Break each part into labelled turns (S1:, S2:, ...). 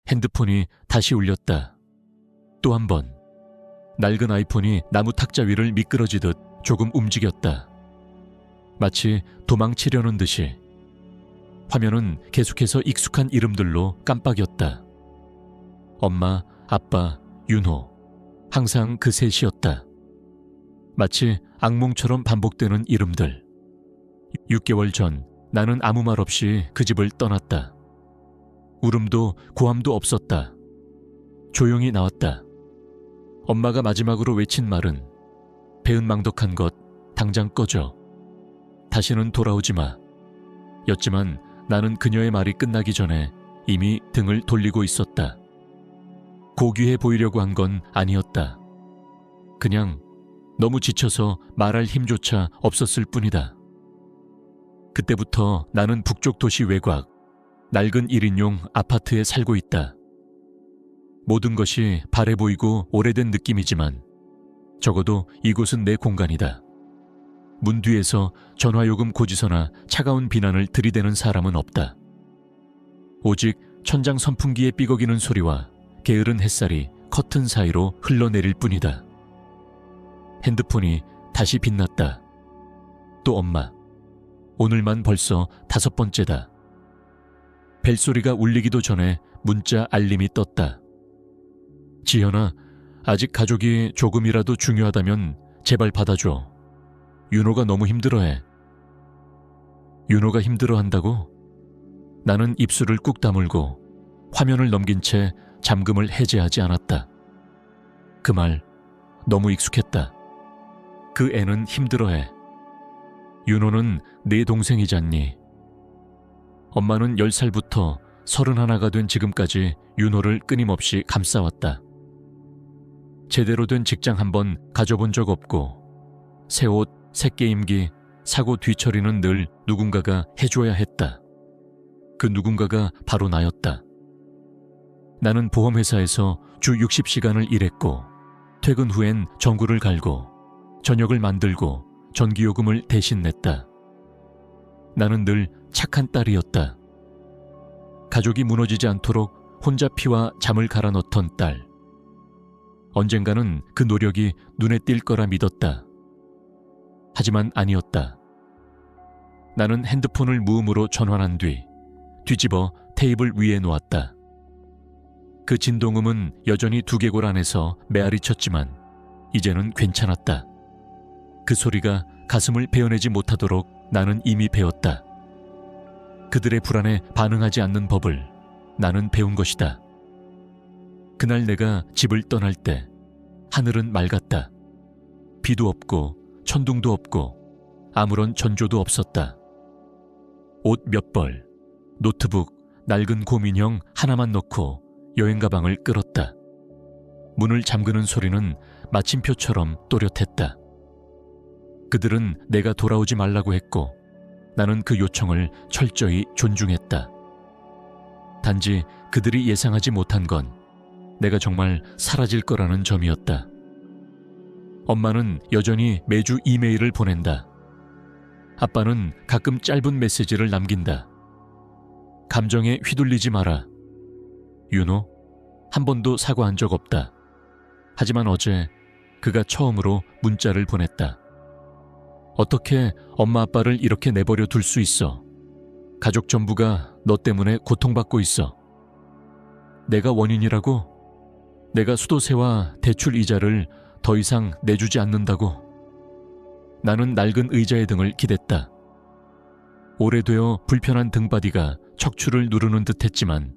S1: 핸드폰이 다시 울렸다. 또 한 번. 낡은 아이폰이 나무 탁자 위를 미끄러지듯 조금 움직였다. 마치 도망치려는 듯이. 화면은 계속해서 익숙한 이름들로 깜빡였다. 엄마, 아빠, 윤호. 항상 그 셋이었다. 마치 악몽처럼 반복되는 이름들. 6개월 전 나는 아무 말 없이 그 집을 떠났다. 울음도 고함도 없었다. 조용히 나왔다. 엄마가 마지막으로 외친 말은 배은망덕한 것 당장 꺼져. 다시는 돌아오지 마. 였지만 나는 그녀의 말이 끝나기 전에 이미 등을 돌리고 있었다. 고귀해 보이려고 한 건 아니었다. 그냥 너무 지쳐서 말할 힘조차 없었을 뿐이다. 그때부터 나는 북쪽 도시 외곽, 낡은 1인용 아파트에 살고 있다. 모든 것이 바래 보이고 오래된 느낌이지만 적어도 이곳은 내 공간이다. 문 뒤에서 전화요금 고지서나 차가운 비난을 들이대는 사람은 없다. 오직 천장 선풍기의 삐걱이는 소리와 게으른 햇살이 커튼 사이로 흘러내릴 뿐이다. 핸드폰이 다시 빛났다. 또 엄마. 오늘만 벌써 5번째다. 벨소리가 울리기도 전에 문자 알림이 떴다. 지현아, 아직 가족이 조금이라도 중요하다면 제발 받아줘. 윤호가 너무 힘들어해. 윤호가 힘들어한다고? 나는 입술을 꾹 다물고 화면을 넘긴 채 잠금을 해제하지 않았다. 그 말 너무 익숙했다. 그 애는 힘들어해. 윤호는 네 동생이잖니. 엄마는 10살부터 31가 된 지금까지 윤호를 끊임없이 감싸왔다. 제대로 된 직장 한번 가져본 적 없고 새 옷, 새 게임기, 사고 뒤처리는 늘 누군가가 해줘야 했다. 그 누군가가 바로 나였다. 나는 보험회사에서 주 60시간을 일했고 퇴근 후엔 전구를 갈고 저녁을 만들고 전기요금을 대신 냈다. 나는 늘 착한 딸이었다. 가족이 무너지지 않도록 혼자 피와 잠을 갈아 넣던 딸. 언젠가는 그 노력이 눈에 띌 거라 믿었다. 하지만 아니었다. 나는 핸드폰을 무음으로 전환한 뒤 뒤집어 테이블 위에 놓았다. 그 진동음은 여전히 두개골 안에서 메아리 쳤지만 이제는 괜찮았다. 그 소리가 가슴을 베어내지 못하도록 나는 이미 배웠다. 그들의 불안에 반응하지 않는 법을 나는 배운 것이다. 그날 내가 집을 떠날 때 하늘은 맑았다. 비도 없고 천둥도 없고 아무런 전조도 없었다. 옷 몇 벌, 노트북, 낡은 곰인형 하나만 넣고 여행 가방을 끌었다. 문을 잠그는 소리는 마침표처럼 또렷했다. 그들은 내가 돌아오지 말라고 했고 나는 그 요청을 철저히 존중했다. 단지 그들이 예상하지 못한 건 내가 정말 사라질 거라는 점이었다. 엄마는 여전히 매주 이메일을 보낸다. 아빠는 가끔 짧은 메시지를 남긴다. 감정에 휘둘리지 마라. 윤호, 한 번도 사과한 적 없다. 하지만 어제 그가 처음으로 문자를 보냈다. 어떻게 엄마 아빠를 이렇게 내버려 둘 수 있어? 가족 전부가 너 때문에 고통받고 있어. 내가 원인이라고? 내가 수도세와 대출 이자를 더 이상 내주지 않는다고? 나는 낡은 의자의 등을 기댔다. 오래되어 불편한 등바디가 척추를 누르는 듯 했지만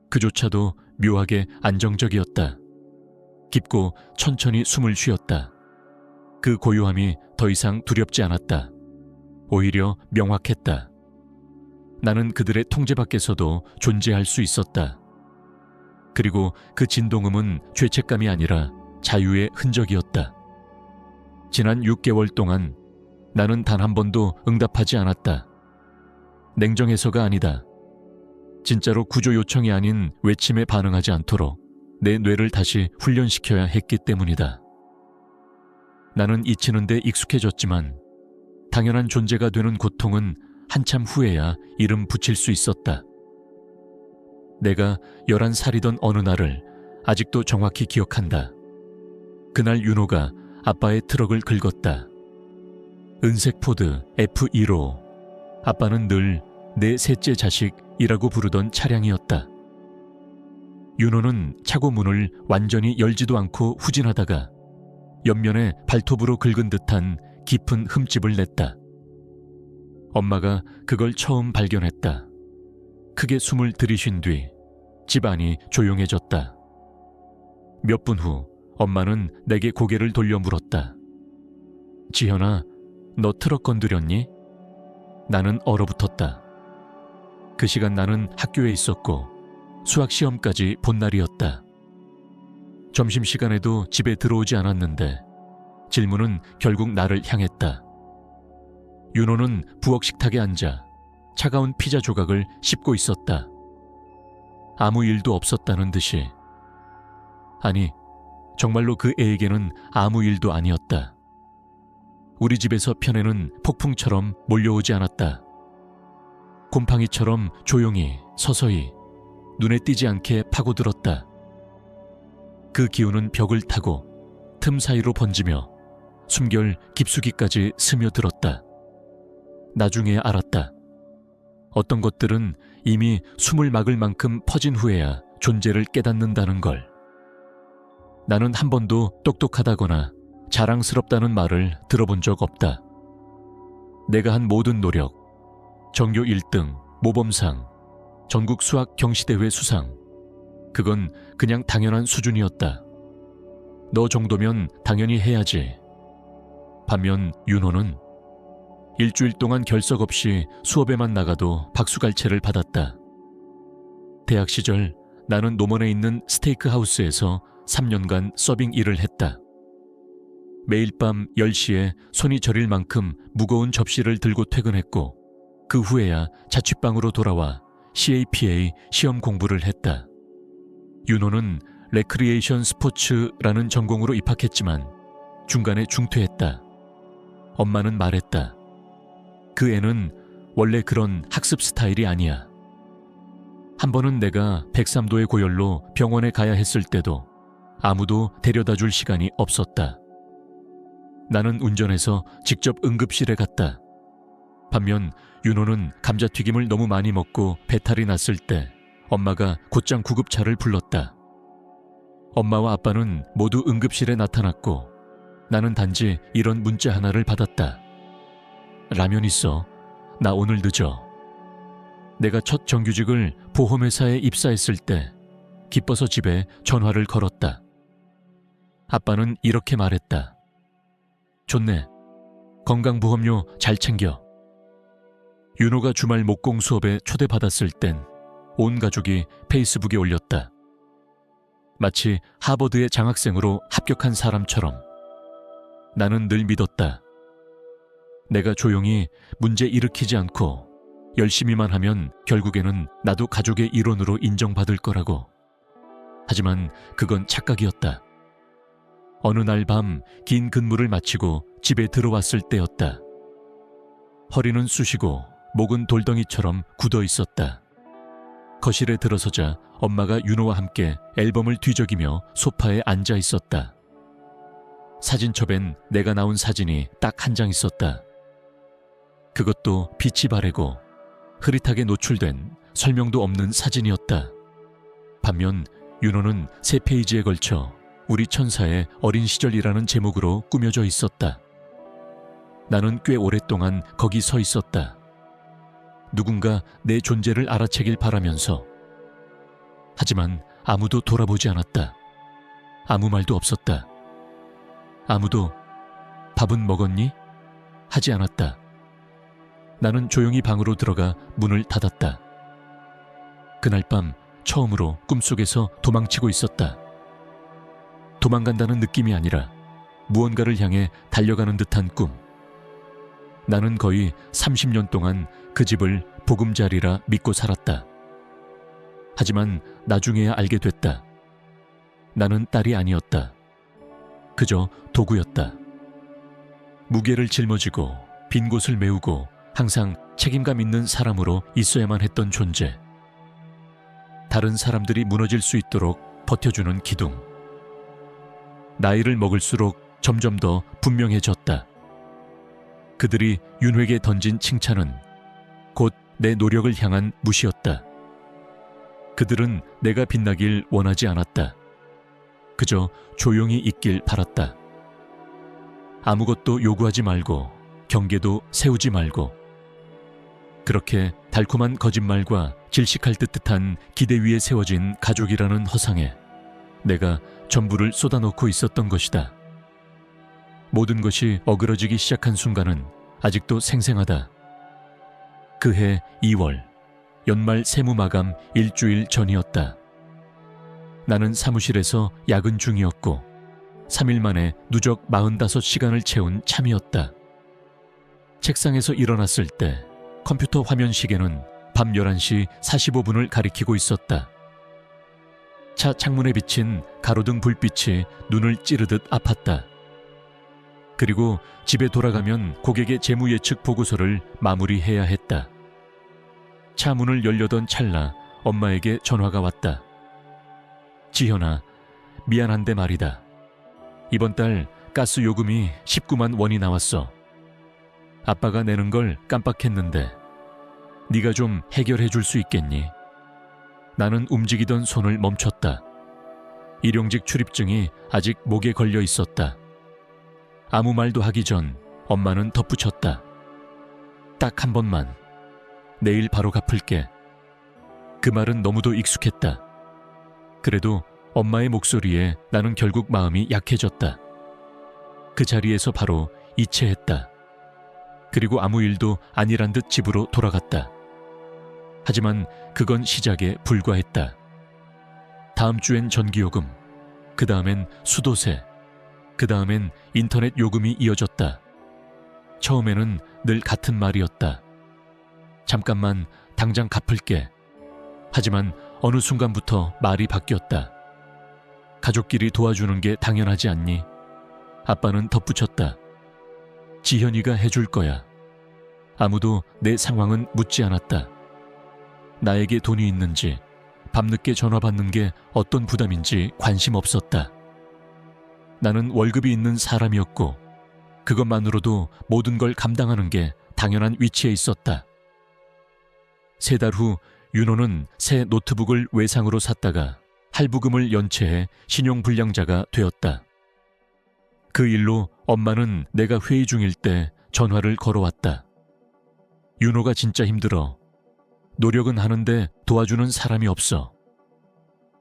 S1: 그조차도 묘하게 안정적이었다. 깊고 천천히 숨을 쉬었다. 그 고요함이 더 이상 두렵지 않았다. 오히려 명확했다. 나는 그들의 통제 밖에서도 존재할 수 있었다. 그리고 그 진동음은 죄책감이 아니라 자유의 흔적이었다. 지난 6개월 동안 나는 단 한 번도 응답하지 않았다. 냉정해서가 아니다. 진짜로 구조 요청이 아닌 외침에 반응하지 않도록 내 뇌를 다시 훈련시켜야 했기 때문이다. 나는 잊히는 데 익숙해졌지만 당연한 존재가 되는 고통은 한참 후에야 이름 붙일 수 있었다. 내가 11살이던 어느 날을 아직도 정확히 기억한다. 그날 윤호가 아빠의 트럭을 긁었다. 은색 포드 F15. 아빠는 늘 내 셋째 자식이라고 부르던 차량이었다. 윤호는 차고 문을 완전히 열지도 않고 후진하다가 옆면에 발톱으로 긁은 듯한 깊은 흠집을 냈다. 엄마가 그걸 처음 발견했다. 크게 숨을 들이쉰 뒤 집안이 조용해졌다. 몇 분 후 엄마는 내게 고개를 돌려 물었다. 지현아, 너 트럭 건드렸니? 나는 얼어붙었다. 그 시간 나는 학교에 있었고 수학시험까지 본 날이었다. 점심시간에도 집에 들어오지 않았는데 질문은 결국 나를 향했다. 윤호는 부엌 식탁에 앉아 차가운 피자 조각을 씹고 있었다. 아무 일도 없었다는 듯이. 아니, 정말로 그 애에게는 아무 일도 아니었다. 우리 집에서 편애는 폭풍처럼 몰려오지 않았다. 곰팡이처럼 조용히 서서히 눈에 띄지 않게 파고들었다. 그 기운은 벽을 타고 틈 사이로 번지며 숨결 깊숙이까지 스며들었다. 나중에 알았다. 어떤 것들은 이미 숨을 막을 만큼 퍼진 후에야 존재를 깨닫는다는 걸. 나는 한 번도 똑똑하다거나 자랑스럽다는 말을 들어본 적 없다. 내가 한 모든 노력, 전교 1등, 모범상, 전국 수학 경시대회 수상, 그건 그냥 당연한 수준이었다. 너 정도면 당연히 해야지. 반면 윤호는 일주일 동안 결석 없이 수업에만 나가도 박수갈채를 받았다. 대학 시절 나는 노원에 있는 스테이크 하우스에서 3년간 서빙 일을 했다. 매일 밤 10시에 손이 저릴 만큼 무거운 접시를 들고 퇴근했고 그 후에야 자취방으로 돌아와 CAPA 시험 공부를 했다. 윤호는 레크리에이션 스포츠라는 전공으로 입학했지만 중간에 중퇴했다. 엄마는 말했다. 그 애는 원래 그런 학습 스타일이 아니야. 한 번은 내가 103도의 고열로 병원에 가야 했을 때도 아무도 데려다 줄 시간이 없었다. 나는 운전해서 직접 응급실에 갔다. 반면 윤호는 감자튀김을 너무 많이 먹고 배탈이 났을 때 엄마가 곧장 구급차를 불렀다. 엄마와 아빠는 모두 응급실에 나타났고 나는 단지 이런 문자 하나를 받았다. 라면 있어. 나 오늘 늦어. 내가 첫 정규직을 보험회사에 입사했을 때 기뻐서 집에 전화를 걸었다. 아빠는 이렇게 말했다. 좋네. 건강보험료 잘 챙겨. 윤호가 주말 목공 수업에 초대받았을 땐 온 가족이 페이스북에 올렸다. 마치 하버드의 장학생으로 합격한 사람처럼. 나는 늘 믿었다. 내가 조용히 문제 일으키지 않고 열심히만 하면 결국에는 나도 가족의 일원으로 인정받을 거라고. 하지만 그건 착각이었다. 어느 날 밤 긴 근무를 마치고 집에 들어왔을 때였다. 허리는 쑤시고 목은 돌덩이처럼 굳어 있었다. 거실에 들어서자 엄마가 윤호와 함께 앨범을 뒤적이며 소파에 앉아 있었다. 사진첩엔 내가 나온 사진이 딱 한 장 있었다. 그것도 빛이 바래고 흐릿하게 노출된 설명도 없는 사진이었다. 반면 윤호는 3페이지에 걸쳐 우리 천사의 어린 시절이라는 제목으로 꾸며져 있었다. 나는 꽤 오랫동안 거기 서 있었다. 누군가 내 존재를 알아채길 바라면서. 하지만 아무도 돌아보지 않았다. 아무 말도 없었다. 아무도 밥은 먹었니? 하지 않았다. 나는 조용히 방으로 들어가 문을 닫았다. 그날 밤 처음으로 꿈속에서 도망치고 있었다. 도망간다는 느낌이 아니라 무언가를 향해 달려가는 듯한 꿈. 나는 거의 30년 동안 그 집을 보금자리라 믿고 살았다. 하지만 나중에야 알게 됐다. 나는 딸이 아니었다. 그저 도구였다. 무게를 짊어지고 빈 곳을 메우고 항상 책임감 있는 사람으로 있어야만 했던 존재. 다른 사람들이 무너질 수 있도록 버텨주는 기둥. 나이를 먹을수록 점점 더 분명해졌다. 그들이 윤회에게 던진 칭찬은 곧 내 노력을 향한 무시였다. 그들은 내가 빛나길 원하지 않았다. 그저 조용히 있길 바랐다. 아무것도 요구하지 말고 경계도 세우지 말고, 그렇게 달콤한 거짓말과 질식할 듯한 기대 위에 세워진 가족이라는 허상에 내가 전부를 쏟아놓고 있었던 것이다. 모든 것이 어그러지기 시작한 순간은 아직도 생생하다. 그해 2월, 연말 세무 마감 일주일 전이었다. 나는 사무실에서 야근 중이었고 3일 만에 누적 45시간을 채운 참이었다. 책상에서 일어났을 때 컴퓨터 화면 시계는 밤 11시 45분을 가리키고 있었다. 차 창문에 비친 가로등 불빛이 눈을 찌르듯 아팠다. 그리고 집에 돌아가면 고객의 재무 예측 보고서를 마무리해야 했다. 차 문을 열려던 찰나 엄마에게 전화가 왔다. 지현아, 미안한데 말이다. 이번 달 가스 요금이 19만 원이 나왔어. 아빠가 내는 걸 깜빡했는데 네가 좀 해결해 줄 수 있겠니? 나는 움직이던 손을 멈췄다. 일용직 출입증이 아직 목에 걸려 있었다. 아무 말도 하기 전 엄마는 덧붙였다. 딱 한 번만. 내일 바로 갚을게. 그 말은 너무도 익숙했다. 그래도 엄마의 목소리에 나는 결국 마음이 약해졌다. 그 자리에서 바로 이체했다. 그리고 아무 일도 아니란 듯 집으로 돌아갔다. 하지만 그건 시작에 불과했다. 다음 주엔 전기요금, 그 다음엔 수도세, 그 다음엔 인터넷 요금이 이어졌다. 처음에는 늘 같은 말이었다. 잠깐만, 당장 갚을게. 하지만 어느 순간부터 말이 바뀌었다. 가족끼리 도와주는 게 당연하지 않니? 아빠는 덧붙였다. 지현이가 해줄 거야. 아무도 내 상황은 묻지 않았다. 나에게 돈이 있는지, 밤늦게 전화 받는 게 어떤 부담인지 관심 없었다. 나는 월급이 있는 사람이었고 그것만으로도 모든 걸 감당하는 게 당연한 위치에 있었다. 3달 후 윤호는 새 노트북을 외상으로 샀다가 할부금을 연체해 신용불량자가 되었다. 그 일로 엄마는 내가 회의 중일 때 전화를 걸어왔다. 윤호가 진짜 힘들어. 노력은 하는데 도와주는 사람이 없어.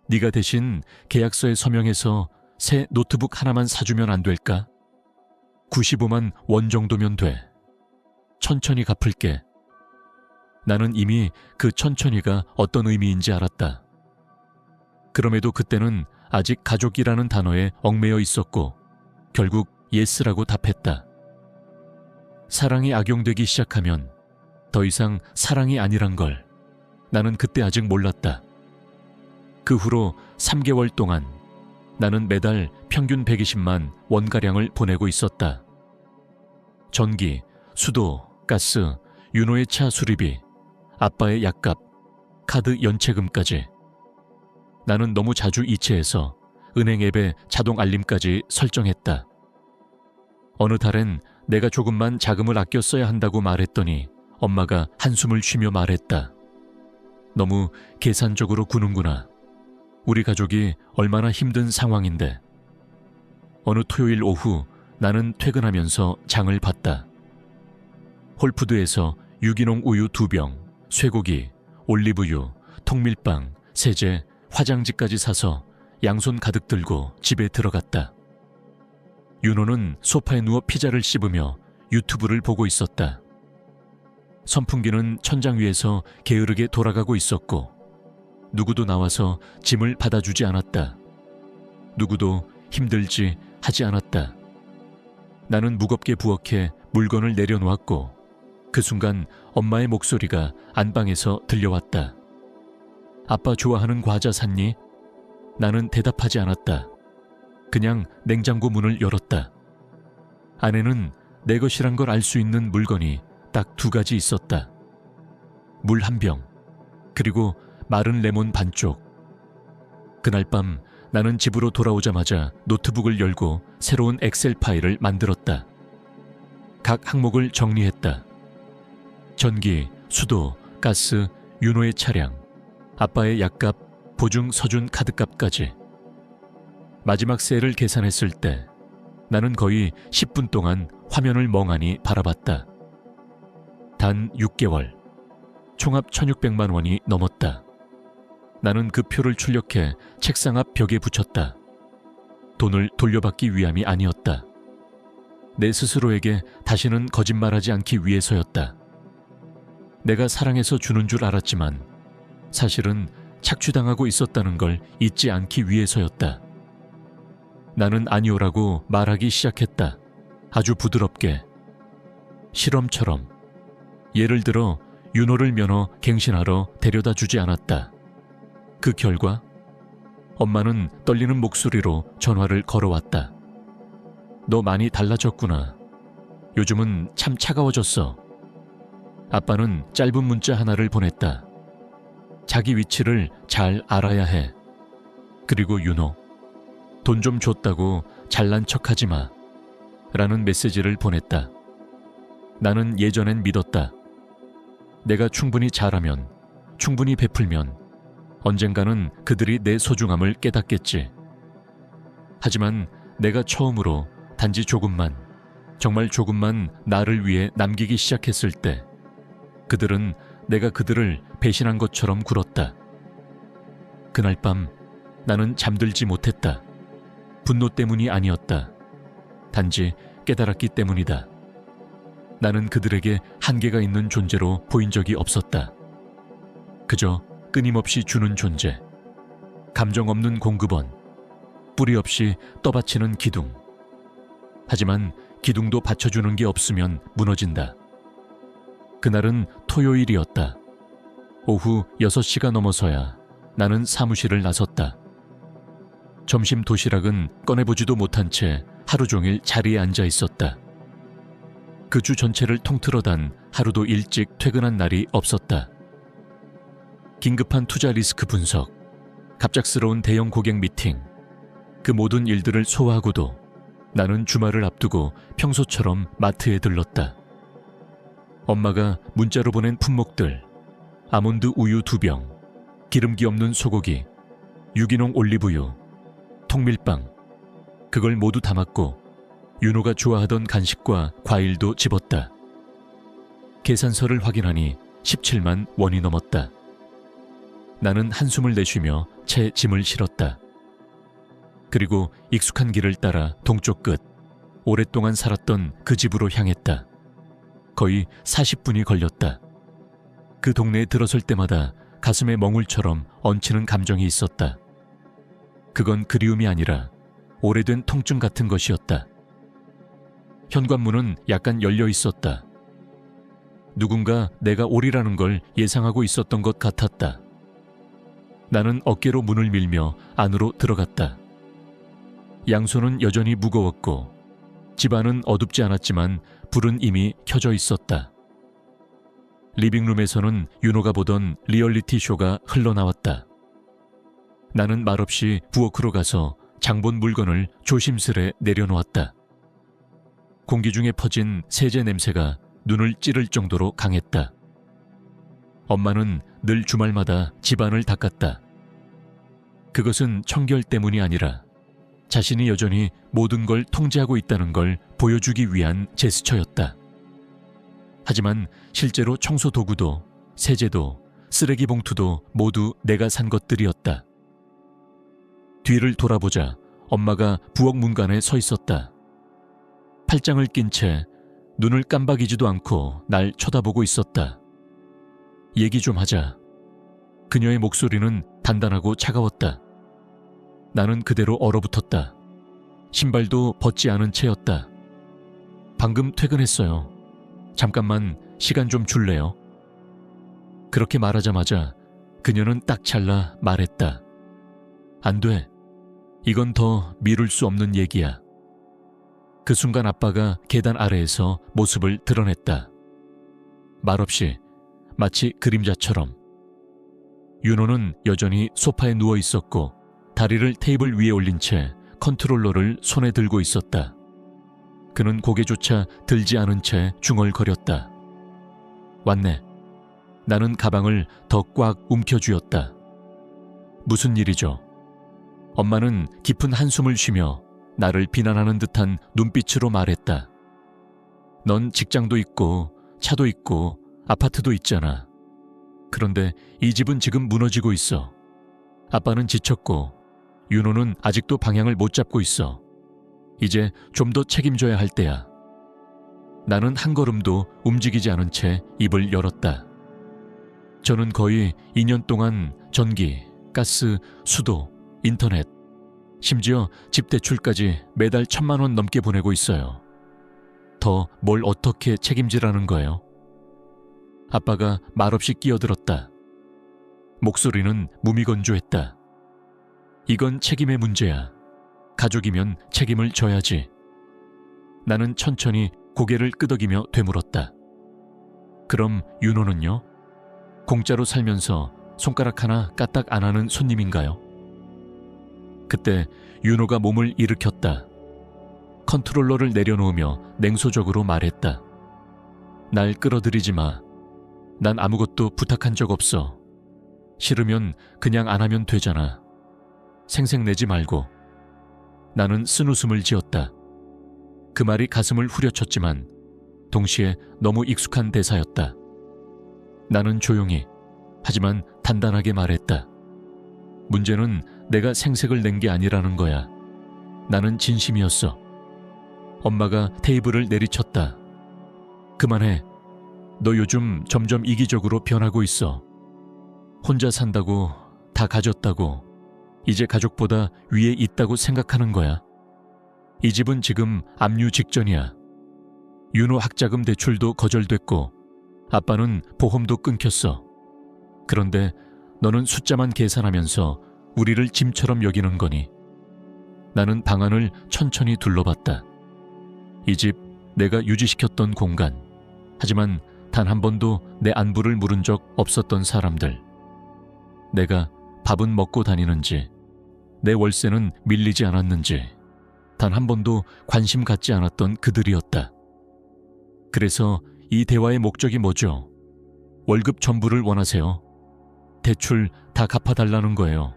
S1: 네가 대신 계약서에 서명해서 새 노트북 하나만 사주면 안 될까? 95만 원 정도면 돼. 천천히 갚을게. 나는 이미 그 천천히가 어떤 의미인지 알았다. 그럼에도 그때는 아직 가족이라는 단어에 얽매여 있었고 결국 예스라고 답했다. 사랑이 악용되기 시작하면 더 이상 사랑이 아니란 걸 나는 그때 아직 몰랐다. 그 후로 3개월 동안 나는 매달 평균 120만 원가량을 보내고 있었다. 전기, 수도, 가스, 윤호의 차 수리비, 아빠의 약값, 카드 연체금까지. 나는 너무 자주 이체해서 은행 앱에 자동 알림까지 설정했다. 어느 달엔 내가 조금만 자금을 아껴 써야 한다고 말했더니 엄마가 한숨을 쉬며 말했다. 너무 계산적으로 구는구나. 우리 가족이 얼마나 힘든 상황인데. 어느 토요일 오후 나는 퇴근하면서 장을 봤다. 홀푸드에서 유기농 우유 2병, 쇠고기, 올리브유, 통밀빵, 세제, 화장지까지 사서 양손 가득 들고 집에 들어갔다. 윤호는 소파에 누워 피자를 씹으며 유튜브를 보고 있었다. 선풍기는 천장 위에서 게으르게 돌아가고 있었고 누구도 나와서 짐을 받아주지 않았다. 누구도 힘들지 하지 않았다. 나는 무겁게 부엌에 물건을 내려놓았고 그 순간 엄마의 목소리가 안방에서 들려왔다. 아빠 좋아하는 과자 샀니? 나는 대답하지 않았다. 그냥 냉장고 문을 열었다. 안에는 내 것이란 걸 알 수 있는 물건이 딱 2가지 있었다. 물 1병, 그리고 마른 레몬 반쪽. 그날 밤 나는 집으로 돌아오자마자 노트북을 열고 새로운 엑셀 파일을 만들었다. 각 항목을 정리했다. 전기, 수도, 가스, 윤호의 차량, 아빠의 약값, 보증 서준 카드값까지. 마지막 세를 계산했을 때 나는 거의 10분 동안 화면을 멍하니 바라봤다. 단 6개월, 총합 1,600만 원이 넘었다. 나는 그 표를 출력해 책상 앞 벽에 붙였다. 돈을 돌려받기 위함이 아니었다. 내 스스로에게 다시는 거짓말하지 않기 위해서였다. 내가 사랑해서 주는 줄 알았지만 사실은 착취당하고 있었다는 걸 잊지 않기 위해서였다. 나는 아니오라고 말하기 시작했다. 아주 부드럽게. 실험처럼. 예를 들어 윤호를 면허 갱신하러 데려다 주지 않았다. 그 결과 엄마는 떨리는 목소리로 전화를 걸어왔다. 너 많이 달라졌구나. 요즘은 참 차가워졌어. 아빠는 짧은 문자 하나를 보냈다. 자기 위치를 잘 알아야 해. 그리고 윤호, 돈 좀 줬다고 잘난 척하지 마. 라는 메시지를 보냈다. 나는 예전엔 믿었다. 내가 충분히 잘하면, 충분히 베풀면 언젠가는 그들이 내 소중함을 깨닫겠지. 하지만 내가 처음으로 단지 조금만, 정말 조금만 나를 위해 남기기 시작했을 때 그들은 내가 그들을 배신한 것처럼 굴었다. 그날 밤 나는 잠들지 못했다. 분노 때문이 아니었다. 단지 깨달았기 때문이다. 나는 그들에게 한계가 있는 존재로 보인 적이 없었다. 그저 끊임없이 주는 존재, 감정 없는 공급원, 뿌리 없이 떠받치는 기둥. 하지만 기둥도 받쳐주는 게 없으면 무너진다. 그날은 토요일이었다. 오후 6시가 넘어서야 나는 사무실을 나섰다. 점심 도시락은 꺼내보지도 못한 채 하루 종일 자리에 앉아 있었다. 그 주 전체를 통틀어 단 하루도 일찍 퇴근한 날이 없었다. 긴급한 투자 리스크 분석, 갑작스러운 대형 고객 미팅, 그 모든 일들을 소화하고도 나는 주말을 앞두고 평소처럼 마트에 들렀다. 엄마가 문자로 보낸 품목들, 아몬드 우유 2병, 기름기 없는 소고기, 유기농 올리브유, 통밀빵, 그걸 모두 담았고 윤호가 좋아하던 간식과 과일도 집었다. 계산서를 확인하니 17만 원이 넘었다. 나는 한숨을 내쉬며 채 짐을 실었다. 그리고 익숙한 길을 따라 동쪽 끝, 오랫동안 살았던 그 집으로 향했다. 거의 40분이 걸렸다. 그 동네에 들어설 때마다 가슴에 멍울처럼 얹히는 감정이 있었다. 그건 그리움이 아니라 오래된 통증 같은 것이었다. 현관문은 약간 열려 있었다. 누군가 내가 오리라는 걸 예상하고 있었던 것 같았다. 나는 어깨로 문을 밀며 안으로 들어갔다. 양손은 여전히 무거웠고 집안은 어둡지 않았지만 불은 이미 켜져 있었다. 리빙룸에서는 윤호가 보던 리얼리티 쇼가 흘러나왔다. 나는 말없이 부엌으로 가서 장본 물건을 조심스레 내려놓았다. 공기 중에 퍼진 세제 냄새가 눈을 찌를 정도로 강했다. 엄마는 늘 주말마다 집안을 닦았다. 그것은 청결 때문이 아니라 자신이 여전히 모든 걸 통제하고 있다는 걸 보여주기 위한 제스처였다. 하지만 실제로 청소 도구도 세제도 쓰레기 봉투도 모두 내가 산 것들이었다. 뒤를 돌아보자 엄마가 부엌 문간에 서 있었다. 팔짱을 낀 채 눈을 깜박이지도 않고 날 쳐다보고 있었다. 얘기 좀 하자. 그녀의 목소리는 단단하고 차가웠다. 나는 그대로 얼어붙었다. 신발도 벗지 않은 채였다. 방금 퇴근했어요. 잠깐만 시간 좀 줄래요? 그렇게 말하자마자 그녀는 딱 잘라 말했다. 안 돼. 이건 더 미룰 수 없는 얘기야. 그 순간 아빠가 계단 아래에서 모습을 드러냈다. 말없이 마치 그림자처럼. 윤호는 여전히 소파에 누워 있었고 다리를 테이블 위에 올린 채 컨트롤러를 손에 들고 있었다. 그는 고개조차 들지 않은 채 중얼거렸다. 왔네. 나는 가방을 더 꽉 움켜쥐었다. 무슨 일이죠? 엄마는 깊은 한숨을 쉬며 나를 비난하는 듯한 눈빛으로 말했다. 넌 직장도 있고 차도 있고 아파트도 있잖아. 그런데 이 집은 지금 무너지고 있어. 아빠는 지쳤고 윤호는 아직도 방향을 못 잡고 있어. 이제 좀 더 책임져야 할 때야. 나는 한 걸음도 움직이지 않은 채 입을 열었다. 저는 거의 2년 동안 전기, 가스, 수도, 인터넷, 심지어 집 대출까지 매달 1,000만 원 넘게 보내고 있어요. 더 뭘 어떻게 책임지라는 거예요? 아빠가 말없이 끼어들었다. 목소리는 무미건조했다. 이건 책임의 문제야. 가족이면 책임을 져야지. 나는 천천히 고개를 끄덕이며 되물었다. 그럼 윤호는요? 공짜로 살면서 손가락 하나 까딱 안 하는 손님인가요? 그때 윤호가 몸을 일으켰다. 컨트롤러를 내려놓으며 냉소적으로 말했다. 날 끌어들이지 마. 난 아무것도 부탁한 적 없어. 싫으면 그냥 안 하면 되잖아. 생색내지 말고. 나는 쓴웃음을 지었다. 그 말이 가슴을 후려쳤지만 동시에 너무 익숙한 대사였다. 나는 조용히 하지만 단단하게 말했다. 문제는 내가 생색을 낸 게 아니라는 거야. 나는 진심이었어. 엄마가 테이블을 내리쳤다. 그만해. 너 요즘 점점 이기적으로 변하고 있어. 혼자 산다고, 다 가졌다고, 이제 가족보다 위에 있다고 생각하는 거야. 이 집은 지금 압류 직전이야. 윤호 학자금 대출도 거절됐고 아빠는 보험도 끊겼어. 그런데 너는 숫자만 계산하면서 우리를 짐처럼 여기는 거니. 나는 방안을 천천히 둘러봤다. 이 집 내가 유지시켰던 공간. 하지만 단 한 번도 내 안부를 물은 적 없었던 사람들. 내가 밥은 먹고 다니는지, 내 월세는 밀리지 않았는지 단 한 번도 관심 갖지 않았던 그들이었다. 그래서 이 대화의 목적이 뭐죠? 월급 전부를 원하세요. 대출 다 갚아달라는 거예요.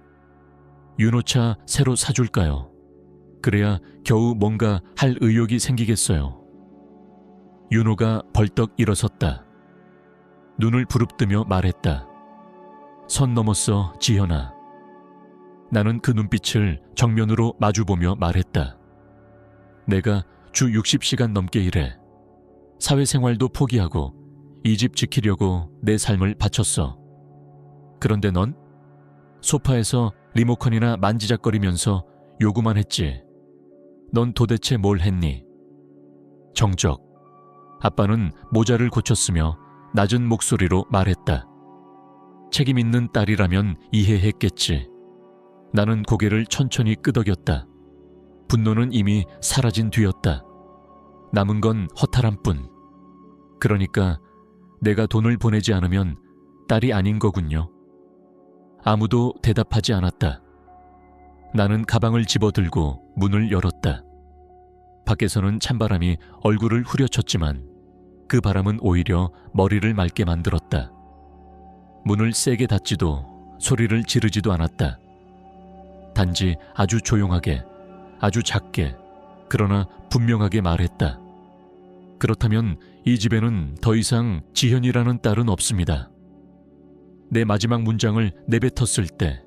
S1: 윤호차 새로 사줄까요? 그래야 겨우 뭔가 할 의욕이 생기겠어요. 윤호가 벌떡 일어섰다. 눈을 부릅뜨며 말했다. 선 넘었어, 지현아. 나는 그 눈빛을 정면으로 마주보며 말했다. 내가 주 60시간 넘게 일해. 사회생활도 포기하고 이 집 지키려고 내 삶을 바쳤어. 그런데 넌? 소파에서 리모컨이나 만지작거리면서 요구만 했지. 넌 도대체 뭘 했니? 정적. 아빠는 모자를 고쳤으며 낮은 목소리로 말했다. 책임 있는 딸이라면 이해했겠지. 나는 고개를 천천히 끄덕였다. 분노는 이미 사라진 뒤였다. 남은 건 허탈함뿐. 그러니까 내가 돈을 보내지 않으면 딸이 아닌 거군요. 아무도 대답하지 않았다. 나는 가방을 집어들고 문을 열었다. 밖에서는 찬바람이 얼굴을 후려쳤지만 그 바람은 오히려 머리를 맑게 만들었다. 문을 세게 닫지도 소리를 지르지도 않았다. 단지 아주 조용하게, 아주 작게, 그러나 분명하게 말했다. 그렇다면 이 집에는 더 이상 지현이라는 딸은 없습니다. 내 마지막 문장을 내뱉었을 때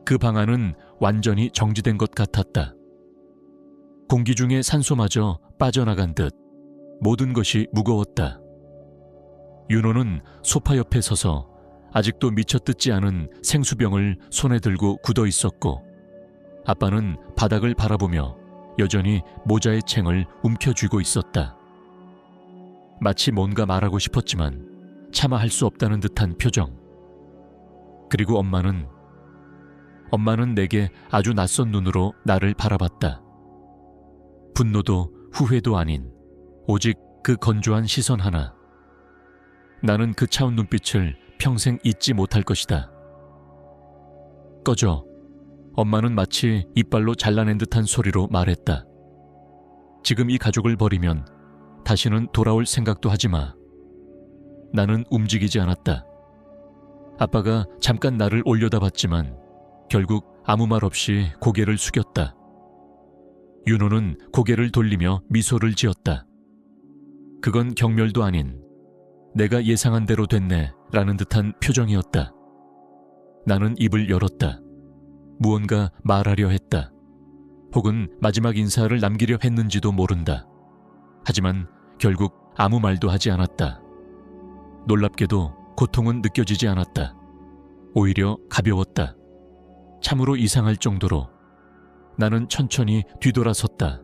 S1: 그 방 안은 완전히 정지된 것 같았다. 공기 중에 산소마저 빠져나간 듯 모든 것이 무거웠다. 윤호는 소파 옆에 서서 아직도 미처 뜯지 않은 생수병을 손에 들고 굳어 있었고 아빠는 바닥을 바라보며 여전히 모자의 챙을 움켜쥐고 있었다. 마치 뭔가 말하고 싶었지만 차마 할 수 없다는 듯한 표정. 그리고 엄마는 내게 아주 낯선 눈으로 나를 바라봤다. 분노도 후회도 아닌 오직 그 건조한 시선 하나. 나는 그 차운 눈빛을 평생 잊지 못할 것이다. 꺼져. 엄마는 마치 이빨로 잘라낸 듯한 소리로 말했다. 지금 이 가족을 버리면 다시는 돌아올 생각도 하지 마. 나는 움직이지 않았다. 아빠가 잠깐 나를 올려다봤지만 결국 아무 말 없이 고개를 숙였다. 윤호는 고개를 돌리며 미소를 지었다. 그건 경멸도 아닌 내가 예상한 대로 됐네 라는 듯한 표정이었다. 나는 입을 열었다. 무언가 말하려 했다. 혹은 마지막 인사를 남기려 했는지도 모른다. 하지만 결국 아무 말도 하지 않았다. 놀랍게도 고통은 느껴지지 않았다. 오히려 가벼웠다. 참으로 이상할 정도로. 나는 천천히 뒤돌아섰다.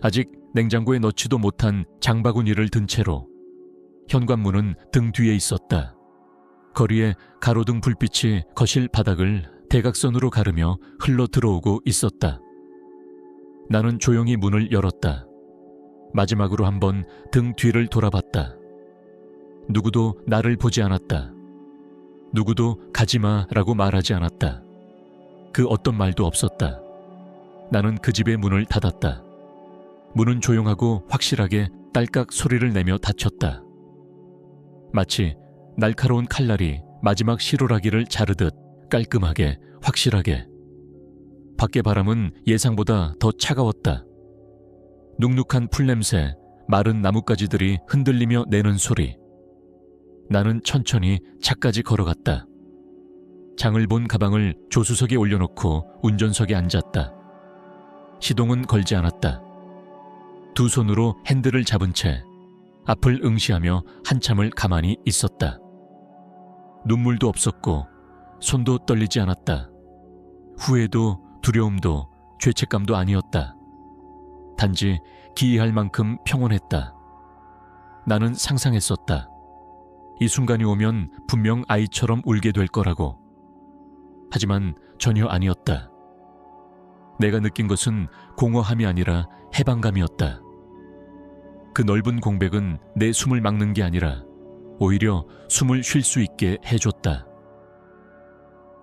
S1: 아직 냉장고에 넣지도 못한 장바구니를 든 채로. 현관문은 등 뒤에 있었다. 거리에 가로등 불빛이 거실 바닥을 대각선으로 가르며 흘러 들어오고 있었다. 나는 조용히 문을 열었다. 마지막으로 한번 등 뒤를 돌아봤다. 누구도 나를 보지 않았다. 누구도 가지마라고 말하지 않았다. 그 어떤 말도 없었다. 나는 그 집의 문을 닫았다. 문은 조용하고 확실하게 딸깍 소리를 내며 닫혔다. 마치 날카로운 칼날이 마지막 실오라기를 자르듯 깔끔하게, 확실하게. 밖의 바람은 예상보다 더 차가웠다. 눅눅한 풀냄새, 마른 나뭇가지들이 흔들리며 내는 소리. 나는 천천히 차까지 걸어갔다. 장을 본 가방을 조수석에 올려놓고 운전석에 앉았다. 시동은 걸지 않았다. 두 손으로 핸들을 잡은 채 앞을 응시하며 한참을 가만히 있었다. 눈물도 없었고 손도 떨리지 않았다. 후회도 두려움도 죄책감도 아니었다. 단지 기이할 만큼 평온했다. 나는 상상했었다. 이 순간이 오면 분명 아이처럼 울게 될 거라고. 하지만 전혀 아니었다. 내가 느낀 것은 공허함이 아니라 해방감이었다. 그 넓은 공백은 내 숨을 막는 게 아니라 오히려 숨을 쉴 수 있게 해줬다.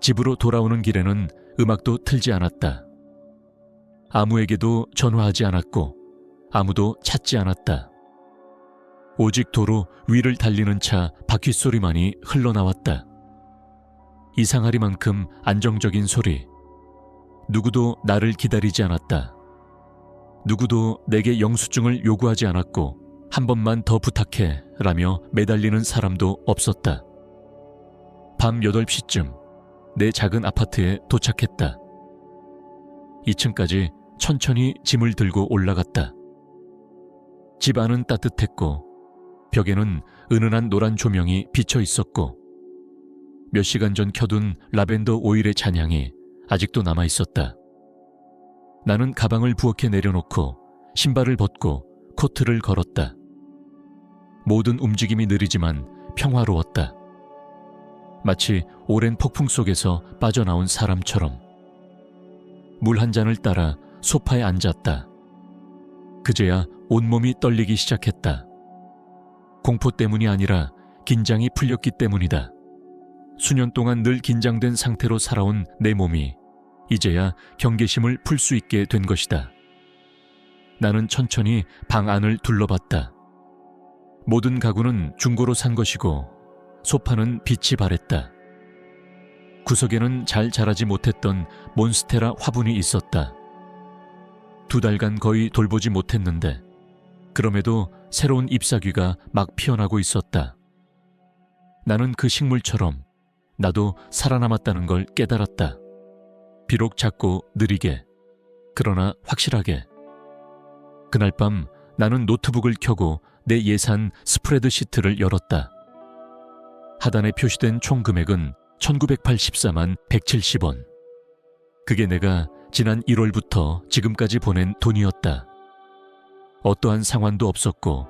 S1: 집으로 돌아오는 길에는 음악도 틀지 않았다. 아무에게도 전화하지 않았고 아무도 찾지 않았다. 오직 도로 위를 달리는 차 바퀴 소리만이 흘러나왔다. 이상하리만큼 안정적인 소리. 누구도 나를 기다리지 않았다. 누구도 내게 영수증을 요구하지 않았고 한 번만 더 부탁해 라며 매달리는 사람도 없었다. 밤 8시쯤 내 작은 아파트에 도착했다. 2층까지 천천히 짐을 들고 올라갔다. 집 안은 따뜻했고 벽에는 은은한 노란 조명이 비쳐 있었고 몇 시간 전 켜둔 라벤더 오일의 잔향이 아직도 남아 있었다. 나는 가방을 부엌에 내려놓고 신발을 벗고 코트를 걸었다. 모든 움직임이 느리지만 평화로웠다. 마치 오랜 폭풍 속에서 빠져나온 사람처럼. 물 한 잔을 따라 소파에 앉았다. 그제야 온몸이 떨리기 시작했다. 공포 때문이 아니라 긴장이 풀렸기 때문이다. 수년 동안 늘 긴장된 상태로 살아온 내 몸이 이제야 경계심을 풀 수 있게 된 것이다. 나는 천천히 방 안을 둘러봤다. 모든 가구는 중고로 산 것이고 소파는 빛이 바랬다. 구석에는 잘 자라지 못했던 몬스테라 화분이 있었다. 2달간 거의 돌보지 못했는데 그럼에도 새로운 잎사귀가 막 피어나고 있었다. 나는 그 식물처럼 나도 살아남았다는 걸 깨달았다. 비록 작고 느리게, 그러나 확실하게. 그날 밤 나는 노트북을 켜고 내 예산 스프레드시트를 열었다. 하단에 표시된 총 금액은 1984만 170원. 그게 내가 지난 1월부터 지금까지 보낸 돈이었다. 어떠한 상환도 없었고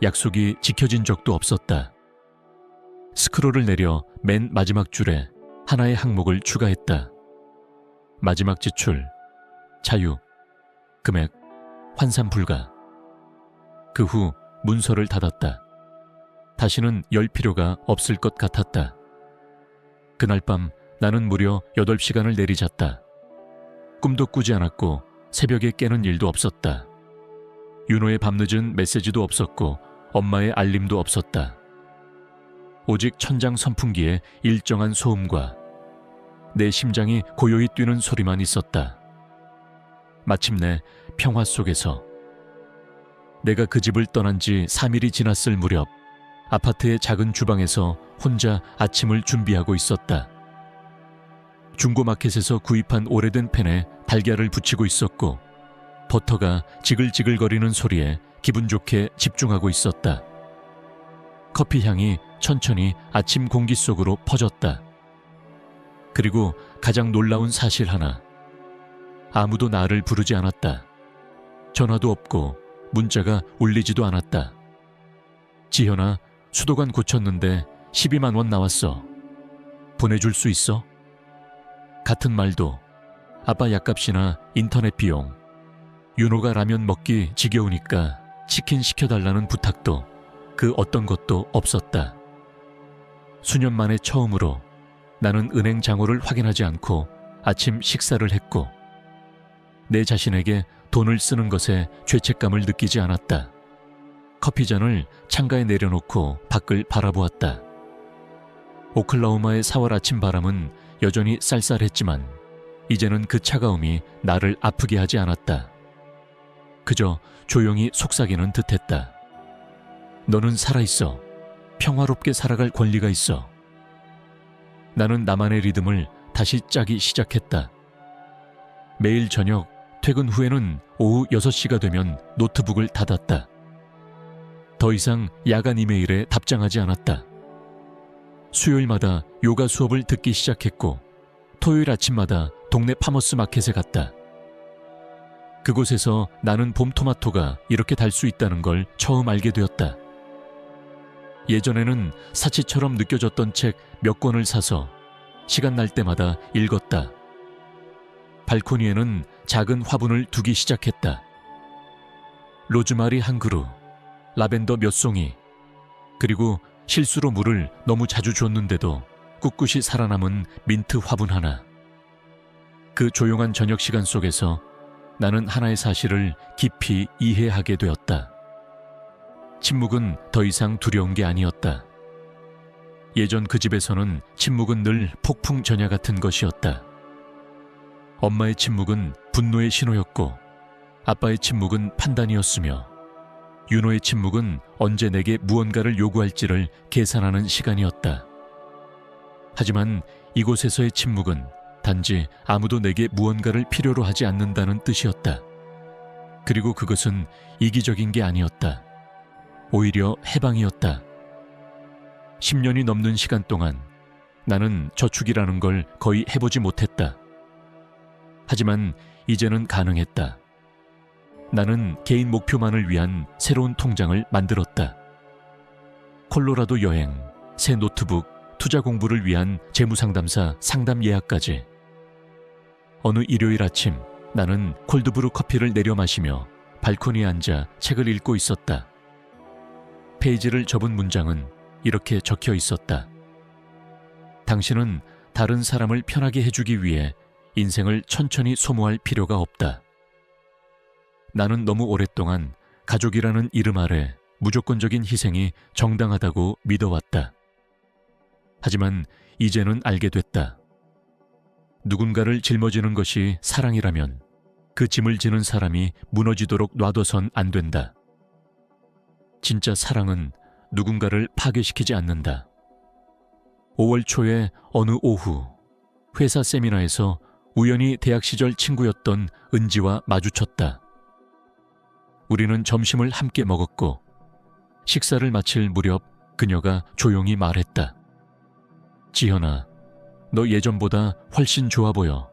S1: 약속이 지켜진 적도 없었다. 스크롤을 내려 맨 마지막 줄에 하나의 항목을 추가했다. 마지막 지출, 자유, 금액, 환산 불가. 그 후 문서를 닫았다. 다시는 열 필요가 없을 것 같았다. 그날 밤 나는 무려 8시간을 내리잤다. 꿈도 꾸지 않았고 새벽에 깨는 일도 없었다. 윤호의 밤늦은 메시지도 없었고 엄마의 알림도 없었다. 오직 천장 선풍기의 일정한 소음과 내 심장이 고요히 뛰는 소리만 있었다. 마침내 평화 속에서 내가 그 집을 떠난 지 3일이 지났을 무렵 아파트의 작은 주방에서 혼자 아침을 준비하고 있었다. 중고마켓에서 구입한 오래된 팬에 달걀을 붙이고 있었고 버터가 지글지글거리는 소리에 기분 좋게 집중하고 있었다. 커피 향이 천천히 아침 공기 속으로 퍼졌다. 그리고 가장 놀라운 사실 하나. 아무도 나를 부르지 않았다. 전화도 없고 문자가 울리지도 않았다. 지현아, 수도관 고쳤는데 12만 원 나왔어. 보내줄 수 있어? 같은 말도 아빠 약값이나 인터넷 비용, 윤호가 라면 먹기 지겨우니까 치킨 시켜달라는 부탁도 그 어떤 것도 없었다. 수년 만에 처음으로 나는 은행 장호를 확인하지 않고 아침 식사를 했고 내 자신에게 돈을 쓰는 것에 죄책감을 느끼지 않았다. 커피잔을 창가에 내려놓고 밖을 바라보았다. 오클라호마의 4월 아침 바람은 여전히 쌀쌀했지만 이제는 그 차가움이 나를 아프게 하지 않았다. 그저 조용히 속삭이는 듯했다. 너는 살아있어. 평화롭게 살아갈 권리가 있어. 나는 나만의 리듬을 다시 짜기 시작했다. 매일 저녁 퇴근 후에는 오후 6시가 되면 노트북을 닫았다. 더 이상 야간 이메일에 답장하지 않았다. 수요일마다 요가 수업을 듣기 시작했고 토요일 아침마다 동네 파머스 마켓에 갔다. 그곳에서 나는 봄토마토가 이렇게 달 수 있다는 걸 처음 알게 되었다. 예전에는 사치처럼 느껴졌던 책 몇 권을 사서 시간 날 때마다 읽었다. 발코니에는 작은 화분을 두기 시작했다. 로즈마리 한 그루, 라벤더 몇 송이, 그리고 실수로 물을 너무 자주 줬는데도 꿋꿋이 살아남은 민트 화분 하나. 그 조용한 저녁 시간 속에서 나는 하나의 사실을 깊이 이해하게 되었다. 침묵은 더 이상 두려운 게 아니었다. 예전 그 집에서는 침묵은 늘 폭풍 전야 같은 것이었다. 엄마의 침묵은 분노의 신호였고 아빠의 침묵은 판단이었으며 윤호의 침묵은 언제 내게 무언가를 요구할지를 계산하는 시간이었다. 하지만 이곳에서의 침묵은 단지 아무도 내게 무언가를 필요로 하지 않는다는 뜻이었다. 그리고 그것은 이기적인 게 아니었다. 오히려 해방이었다. 10년이 넘는 시간 동안 나는 저축이라는 걸 거의 해보지 못했다. 하지만 이제는 가능했다. 나는 개인 목표만을 위한 새로운 통장을 만들었다. 콜로라도 여행, 새 노트북, 투자 공부를 위한 재무상담사 상담 예약까지. 어느 일요일 아침 나는 콜드브루 커피를 내려 마시며 발코니에 앉아 책을 읽고 있었다. 페이지를 접은 문장은 이렇게 적혀 있었다. 당신은 다른 사람을 편하게 해주기 위해 인생을 천천히 소모할 필요가 없다. 나는 너무 오랫동안 가족이라는 이름 아래 무조건적인 희생이 정당하다고 믿어왔다. 하지만 이제는 알게 됐다. 누군가를 짊어지는 것이 사랑이라면 그 짐을 지는 사람이 무너지도록 놔둬선 안 된다. 진짜 사랑은 누군가를 파괴시키지 않는다. 5월 초에 어느 오후 회사 세미나에서 우연히 대학 시절 친구였던 은지와 마주쳤다. 우리는 점심을 함께 먹었고 식사를 마칠 무렵 그녀가 조용히 말했다. 지현아, 너 예전보다 훨씬 좋아 보여.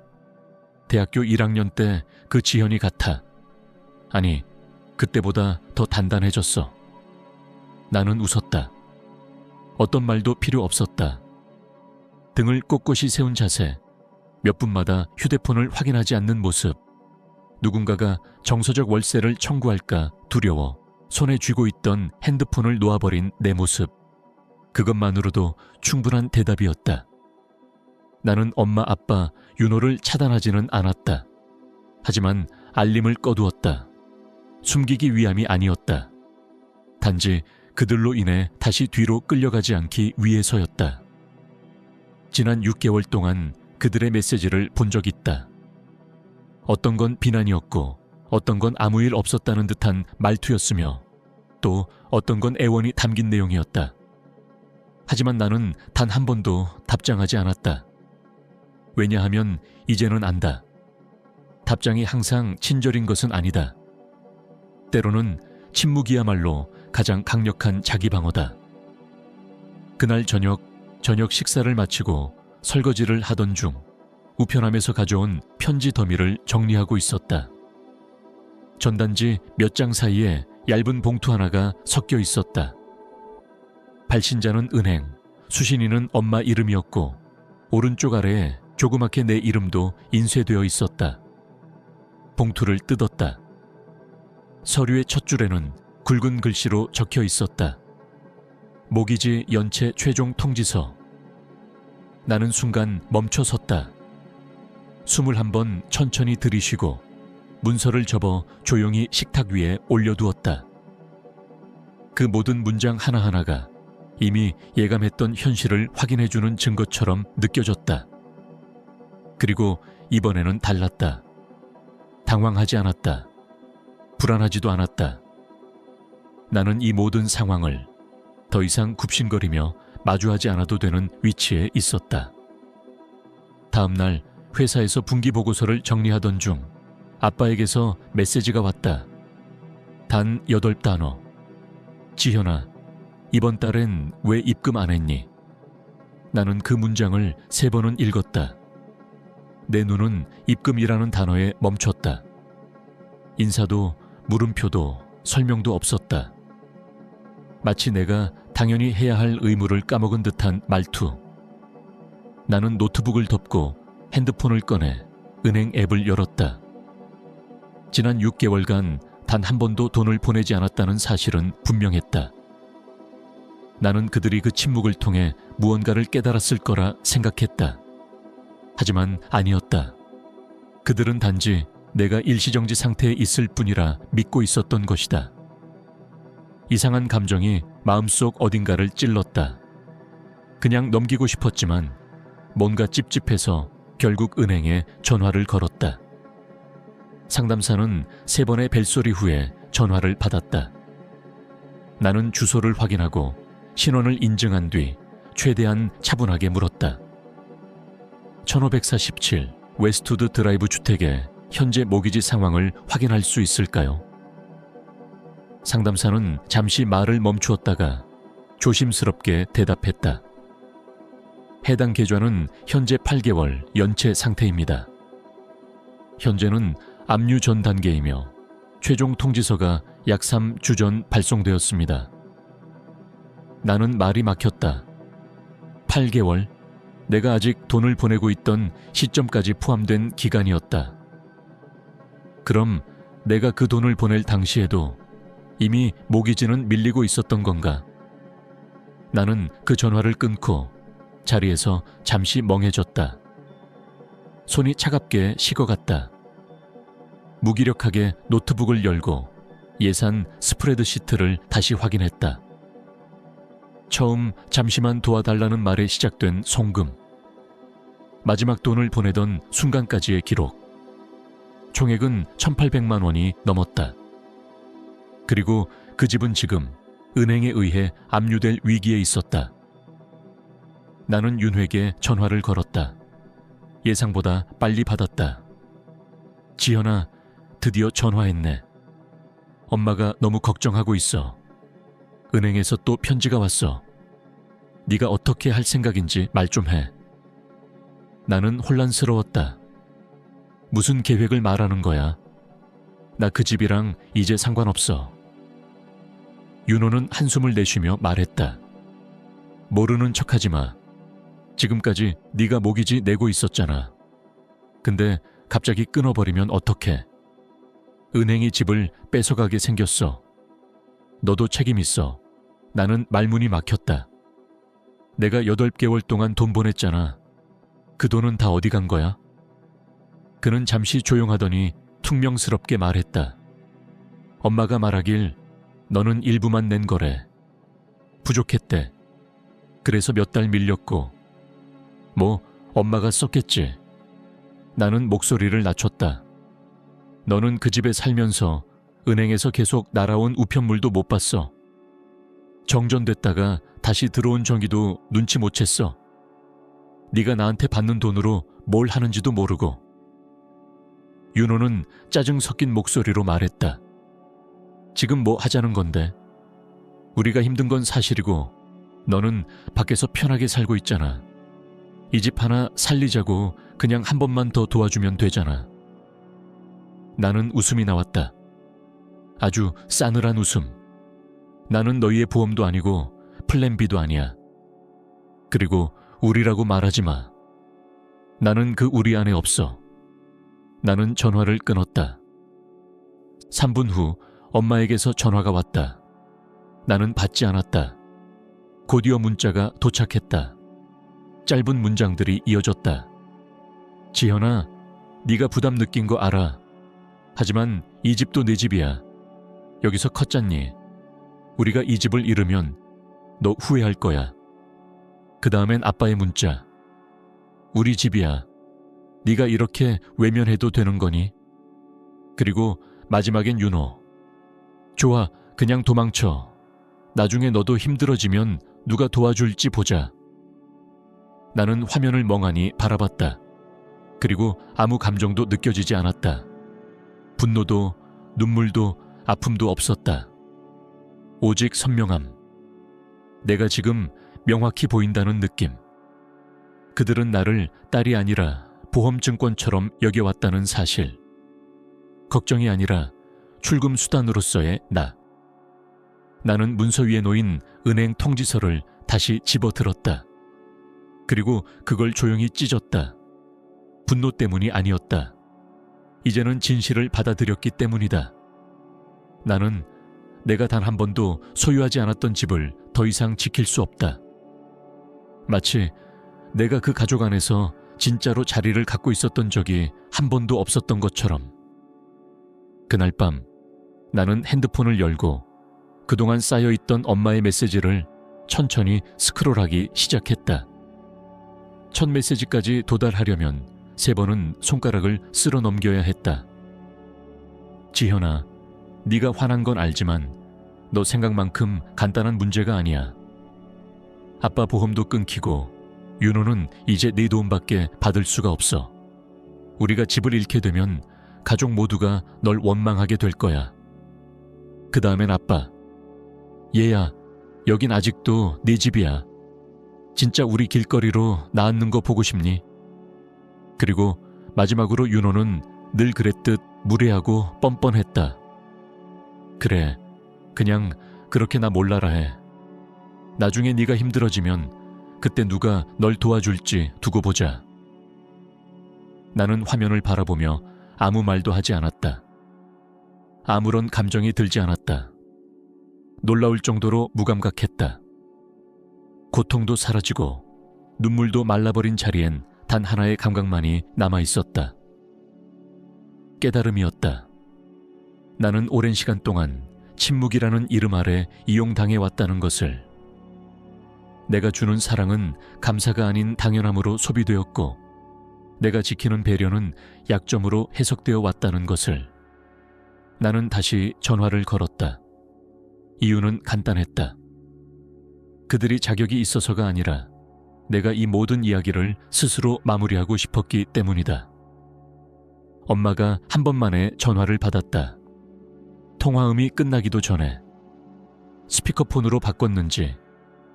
S1: 대학교 1학년 때 그 지현이 같아. 아니, 그때보다 더 단단해졌어. 나는 웃었다. 어떤 말도 필요 없었다. 등을 꼿꼿이 세운 자세, 몇 분마다 휴대폰을 확인하지 않는 모습, 누군가가 정서적 월세를 청구할까 두려워 손에 쥐고 있던 핸드폰을 놓아버린 내 모습, 그것만으로도 충분한 대답이었다. 나는 엄마, 아빠, 윤호를 차단하지는 않았다. 하지만 알림을 꺼두었다. 숨기기 위함이 아니었다. 단지 그들로 인해 다시 뒤로 끌려가지 않기 위해서였다. 지난 6개월 동안 그들의 메시지를 본 적 있다. 어떤 건 비난이었고 어떤 건 아무 일 없었다는 듯한 말투였으며 또 어떤 건 애원이 담긴 내용이었다. 하지만 나는 단 한 번도 답장하지 않았다. 왜냐하면 이제는 안다. 답장이 항상 친절인 것은 아니다. 때로는 침묵이야말로 가장 강력한 자기 방어다. 그날 저녁 식사를 마치고 설거지를 하던 중 우편함에서 가져온 편지 더미를 정리하고 있었다. 전단지 몇 장 사이에 얇은 봉투 하나가 섞여 있었다. 발신자는 은행, 수신인은 엄마 이름이었고 오른쪽 아래에 조그맣게 내 이름도 인쇄되어 있었다. 봉투를 뜯었다. 서류의 첫 줄에는 굵은 글씨로 적혀 있었다. 모기지 연체 최종 통지서. 나는 순간 멈춰 섰다. 숨을 한번 천천히 들이쉬고 문서를 접어 조용히 식탁 위에 올려두었다. 그 모든 문장 하나하나가 이미 예감했던 현실을 확인해주는 증거처럼 느껴졌다. 그리고 이번에는 달랐다. 당황하지 않았다. 불안하지도 않았다. 나는 이 모든 상황을 더 이상 굽신거리며 마주하지 않아도 되는 위치에 있었다. 다음 날 회사에서 분기 보고서를 정리하던 중 아빠에게서 메시지가 왔다. 단 8단어. 지현아, 이번 달엔 왜 입금 안 했니? 나는 그 문장을 3번은 읽었다. 내 눈은 입금이라는 단어에 멈췄다. 인사도 물음표도 설명도 없었다. 마치 내가 당연히 해야 할 의무를 까먹은 듯한 말투. 나는 노트북을 덮고 핸드폰을 꺼내 은행 앱을 열었다. 지난 6개월간 단 한 번도 돈을 보내지 않았다는 사실은 분명했다. 나는 그들이 그 침묵을 통해 무언가를 깨달았을 거라 생각했다. 하지만 아니었다. 그들은 단지 내가 일시정지 상태에 있을 뿐이라 믿고 있었던 것이다. 이상한 감정이 마음속 어딘가를 찔렀다. 그냥 넘기고 싶었지만 뭔가 찝찝해서 결국 은행에 전화를 걸었다. 상담사는 3번의 벨소리 후에 전화를 받았다. 나는 주소를 확인하고 신원을 인증한 뒤 최대한 차분하게 물었다. 1547 웨스트우드 드라이브 주택의 현재 모기지 상황을 확인할 수 있을까요? 상담사는 잠시 말을 멈추었다가 조심스럽게 대답했다. 해당 계좌는 현재 8개월 연체 상태입니다. 현재는 압류 전 단계이며 최종 통지서가 약 3주 전 발송되었습니다. 나는 말이 막혔다. 8개월? 내가 아직 돈을 보내고 있던 시점까지 포함된 기간이었다. 그럼 내가 그 돈을 보낼 당시에도 이미 모기지는 밀리고 있었던 건가? 나는 그 전화를 끊고 자리에서 잠시 멍해졌다. 손이 차갑게 식어갔다. 무기력하게 노트북을 열고 예산 스프레드시트를 다시 확인했다. 처음 잠시만 도와달라는 말에 시작된 송금. 마지막 돈을 보내던 순간까지의 기록. 총액은 1,800만 원이 넘었다. 그리고 그 집은 지금 은행에 의해 압류될 위기에 있었다. 나는 윤회에게 전화를 걸었다. 예상보다 빨리 받았다. 지현아, 드디어 전화했네. 엄마가 너무 걱정하고 있어. 은행에서 또 편지가 왔어. 네가 어떻게 할 생각인지 말 좀 해. 나는 혼란스러웠다. 무슨 계획을 말하는 거야? 나 그 집이랑 이제 상관없어. 윤호는 한숨을 내쉬며 말했다. 모르는 척하지 마. 지금까지 네가 모기지 내고 있었잖아. 근데 갑자기 끊어버리면 어떡해? 은행이 집을 뺏어가게 생겼어. 너도 책임 있어. 나는 말문이 막혔다. 내가 8개월 동안 돈 보냈잖아. 그 돈은 다 어디 간 거야? 그는 잠시 조용하더니 퉁명스럽게 말했다. 엄마가 말하길 너는 일부만 낸 거래. 부족했대. 그래서 몇 달 밀렸고. 뭐 엄마가 썼겠지. 나는 목소리를 낮췄다. 너는 그 집에 살면서 은행에서 계속 날아온 우편물도 못 봤어. 정전됐다가 다시 들어온 전기도 눈치 못 챘어. 네가 나한테 받는 돈으로 뭘 하는지도 모르고. 윤호는 짜증 섞인 목소리로 말했다. 지금 뭐 하자는 건데? 우리가 힘든 건 사실이고 너는 밖에서 편하게 살고 있잖아. 이 집 하나 살리자고 그냥 한 번만 더 도와주면 되잖아. 나는 웃음이 나왔다. 아주 싸늘한 웃음. 나는 너희의 보험도 아니고 플랜 B도 아니야. 그리고 우리라고 말하지 마. 나는 그 우리 안에 없어. 나는 전화를 끊었다. 3분 후 엄마에게서 전화가 왔다. 나는 받지 않았다. 곧이어 문자가 도착했다. 짧은 문장들이 이어졌다. 지현아, 네가 부담 느낀 거 알아. 하지만 이 집도 내 집이야. 여기서 컸잖니. 우리가 이 집을 잃으면 너 후회할 거야. 그 다음엔 아빠의 문자. 우리 집이야. 네가 이렇게 외면해도 되는 거니? 그리고 마지막엔 윤호. 좋아, 그냥 도망쳐. 나중에 너도 힘들어지면 누가 도와줄지 보자. 나는 화면을 멍하니 바라봤다. 그리고 아무 감정도 느껴지지 않았다. 분노도 눈물도 아픔도 없었다. 오직 선명함. 내가 지금 명확히 보인다는 느낌. 그들은 나를 딸이 아니라 보험증권처럼 여겨왔다는 사실. 걱정이 아니라 출금 수단으로서의 나. 나는 문서 위에 놓인 은행 통지서를 다시 집어들었다. 그리고 그걸 조용히 찢었다. 분노 때문이 아니었다. 이제는 진실을 받아들였기 때문이다. 나는 내가 단 한 번도 소유하지 않았던 집을 더 이상 지킬 수 없다. 마치 내가 그 가족 안에서 진짜로 자리를 갖고 있었던 적이 한 번도 없었던 것처럼. 그날 밤 나는 핸드폰을 열고 그동안 쌓여있던 엄마의 메시지를 천천히 스크롤하기 시작했다. 첫 메시지까지 도달하려면 3번은 손가락을 쓸어 넘겨야 했다. 지현아, 네가 화난 건 알지만 너 생각만큼 간단한 문제가 아니야. 아빠 보험도 끊기고 윤호는 이제 네 도움밖에 받을 수가 없어. 우리가 집을 잃게 되면 가족 모두가 널 원망하게 될 거야. 그 다음엔 아빠. 얘야, 여긴 아직도 네 집이야. 진짜 우리 길거리로 나앉는 거 보고 싶니? 그리고 마지막으로 윤호는 늘 그랬듯 무례하고 뻔뻔했다. 그래, 그냥 그렇게 나 몰라라 해. 나중에 네가 힘들어지면 그때 누가 널 도와줄지 두고 보자. 나는 화면을 바라보며 아무 말도 하지 않았다. 아무런 감정이 들지 않았다. 놀라울 정도로 무감각했다. 고통도 사라지고 눈물도 말라버린 자리엔 단 하나의 감각만이 남아있었다. 깨달음이었다. 나는 오랜 시간 동안 침묵이라는 이름 아래 이용당해왔다는 것을. 내가 주는 사랑은 감사가 아닌 당연함으로 소비되었고 내가 지키는 배려는 약점으로 해석되어 왔다는 것을. 나는 다시 전화를 걸었다. 이유는 간단했다. 그들이 자격이 있어서가 아니라 내가 이 모든 이야기를 스스로 마무리하고 싶었기 때문이다. 엄마가 한 번만에 전화를 받았다. 통화음이 끝나기도 전에. 스피커폰으로 바꿨는지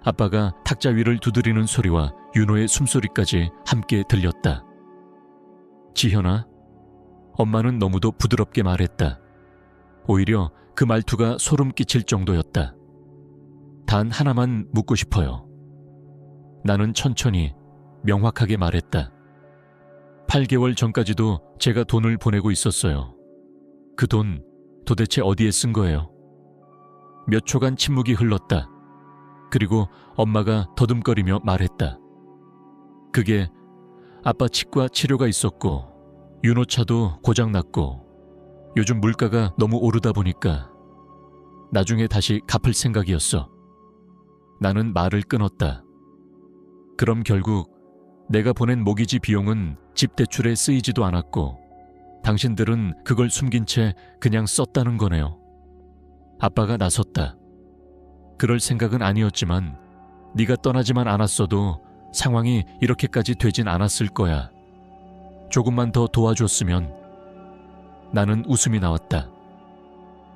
S1: 아빠가 탁자 위를 두드리는 소리와 윤호의 숨소리까지 함께 들렸다. 지현아, 엄마는 너무도 부드럽게 말했다. 오히려 그 말투가 소름 끼칠 정도였다. 단 하나만 묻고 싶어요. 나는 천천히 명확하게 말했다. 8개월 전까지도 제가 돈을 보내고 있었어요. 그 돈 도대체 어디에 쓴 거예요? 몇 초간 침묵이 흘렀다. 그리고 엄마가 더듬거리며 말했다. 그게 아빠 치과 치료가 있었고 윤호차도 고장났고 요즘 물가가 너무 오르다 보니까 나중에 다시 갚을 생각이었어. 나는 말을 끊었다. 그럼 결국 내가 보낸 모기지 비용은 집 대출에 쓰이지도 않았고 당신들은 그걸 숨긴 채 그냥 썼다는 거네요. 아빠가 나섰다. 그럴 생각은 아니었지만 네가 떠나지만 않았어도 상황이 이렇게까지 되진 않았을 거야. 조금만 더 도와줬으면. 나는 웃음이 나왔다.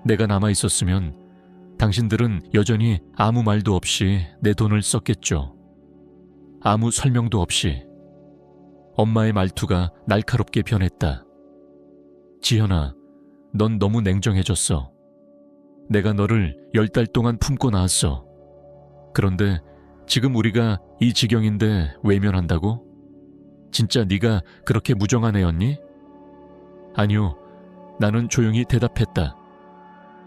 S1: 내가 남아있었으면 당신들은 여전히 아무 말도 없이 내 돈을 썼겠죠. 아무 설명도 없이. 엄마의 말투가 날카롭게 변했다. 지현아, 넌 너무 냉정해졌어. 내가 너를 10달 동안 품고 낳았어. 그런데 지금 우리가 이 지경인데 외면한다고? 진짜 네가 그렇게 무정한 애였니? 아니요, 나는 조용히 대답했다.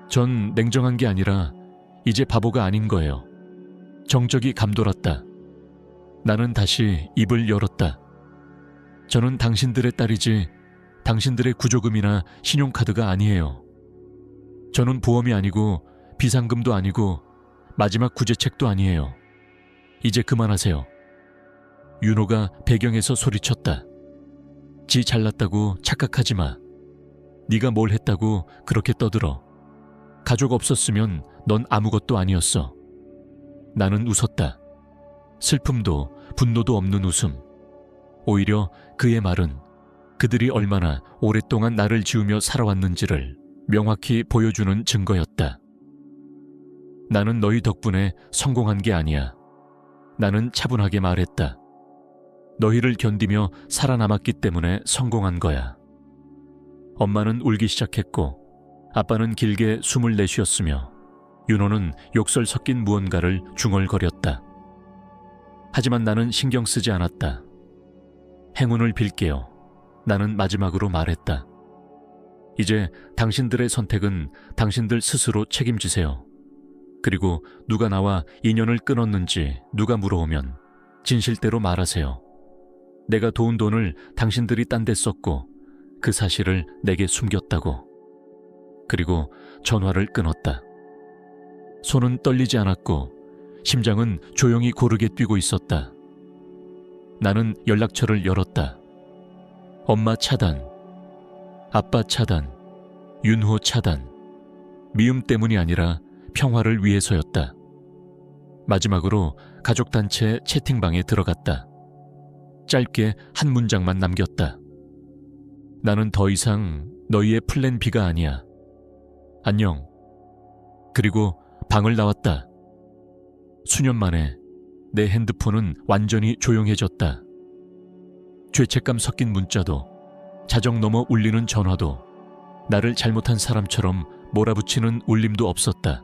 S1: 전 냉정한 게 아니라 이제 바보가 아닌 거예요. 정적이 감돌았다. 나는 다시 입을 열었다. 저는 당신들의 딸이지 당신들의 구조금이나 신용카드가 아니에요. 저는 보험이 아니고 비상금도 아니고 마지막 구제책도 아니에요. 이제 그만하세요. 윤호가 배경에서 소리쳤다. 지 잘났다고 착각하지 마. 네가 뭘 했다고 그렇게 떠들어. 가족 없었으면 넌 아무것도 아니었어. 나는 웃었다. 슬픔도 분노도 없는 웃음. 오히려 그의 말은 그들이 얼마나 오랫동안 나를 지우며 살아왔는지를 명확히 보여주는 증거였다. 나는 너희 덕분에 성공한 게 아니야. 나는 차분하게 말했다. 너희를 견디며 살아남았기 때문에 성공한 거야. 엄마는 울기 시작했고 아빠는 길게 숨을 내쉬었으며 윤호는 욕설 섞인 무언가를 중얼거렸다. 하지만 나는 신경 쓰지 않았다. 행운을 빌게요. 나는 마지막으로 말했다. 이제 당신들의 선택은 당신들 스스로 책임지세요. 그리고 누가 나와 인연을 끊었는지 누가 물어오면 진실대로 말하세요. 내가 도운 돈을 당신들이 딴 데 썼고 그 사실을 내게 숨겼다고. 그리고 전화를 끊었다. 손은 떨리지 않았고 심장은 조용히 고르게 뛰고 있었다. 나는 연락처를 열었다. 엄마 차단, 아빠 차단, 윤호 차단. 미움 때문이 아니라 평화를 위해서였다. 마지막으로 가족단체 채팅방에 들어갔다. 짧게 한 문장만 남겼다. 나는 더 이상 너희의 플랜 B가 아니야. 안녕. 그리고 방을 나왔다. 수년 만에 내 핸드폰은 완전히 조용해졌다. 죄책감 섞인 문자도, 자정 넘어 울리는 전화도, 나를 잘못한 사람처럼 몰아붙이는 울림도 없었다.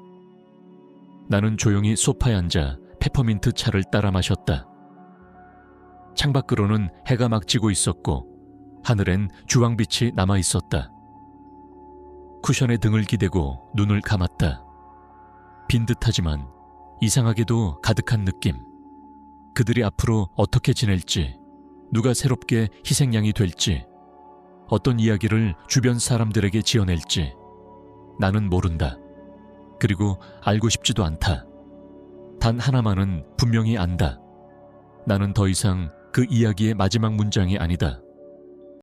S1: 나는 조용히 소파에 앉아 페퍼민트 차를 따라 마셨다. 창밖으로는 해가 막 지고 있었고 하늘엔 주황빛이 남아 있었다. 쿠션에 등을 기대고 눈을 감았다. 빈 듯하지만 이상하게도 가득한 느낌. 그들이 앞으로 어떻게 지낼지, 누가 새롭게 희생양이 될지, 어떤 이야기를 주변 사람들에게 지어낼지 나는 모른다. 그리고 알고 싶지도 않다. 단 하나만은 분명히 안다. 나는 더 이상 그 이야기의 마지막 문장이 아니다.